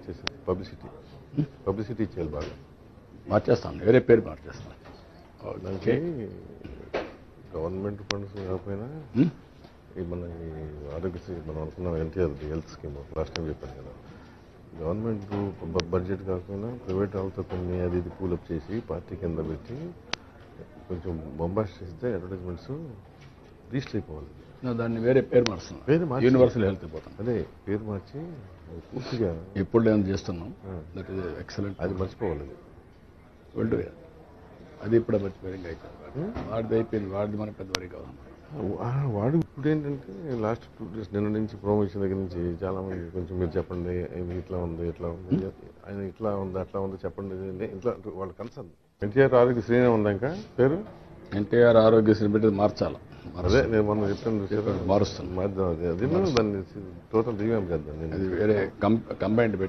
మార్చేసారు. Publicity ఇచ్చేయాలి బాగా. మార్చేస్తాను, వేరే పేరు మార్చేస్తాను. దానికి గవర్నమెంట్ ఫండ్స్ కాకపోయినా ఈ మన ఈ ఆరోగ్యశ్రీ మనం అనుకున్నాం NTR health scheme last time చెప్పాను కదా, గవర్నమెంట్ బడ్జెట్ కాకపోయినా ప్రైవేట్ వాళ్ళతో కొన్ని అది ఇది కూలప్ చేసి పార్టీ కింద పెట్టి కొంచెం బొంబాస్ట్ చేస్తే అడ్వర్టైజ్మెంట్స్ రీచ్ అయిపోవాలి. దాన్ని వేరే పేరు మారుస్తున్నాం, యూనివర్సల్ హెల్త్ పోతాం. అదే పేరు మార్చి పూర్తిగా ఇప్పుడు నేను చేస్తున్నాం. That is excellent. అది మర్చిపోవాలి. అది ఇప్పుడు మర్చిపోయి ఇంకా అయిపోయింది. వాడిది అయిపోయింది, వాడిది మనకి పెద్ద వరకు కావాలి. వాడు ఇప్పుడు ఏంటంటే లాస్ట్ 2 days నిన్న నుంచి ప్రమోషన్ దగ్గర నుంచి చాలా మంది కొంచెం మీరు చెప్పండి ఇట్లా ఉంది ఆయన ఇట్లా ఉంది అట్లా ఉంది చెప్పండి ఇట్లా వాళ్ళ కన్సర్న్. ఎన్టీఆర్ ఆరోగ్యశ్రీ ఉందా ఇంకా పేరు? ఎన్టీఆర్ ఆరోగ్యశ్రీ పెట్టి మార్చాలి. అదే నేను మొన్న చెప్పాను మారుస్తాను. మార్దాం. అది దాన్ని టోటల్ రీవ్యాంప్ చేద్దాం. అది వేరే కంబైన్డ్ పెట్టి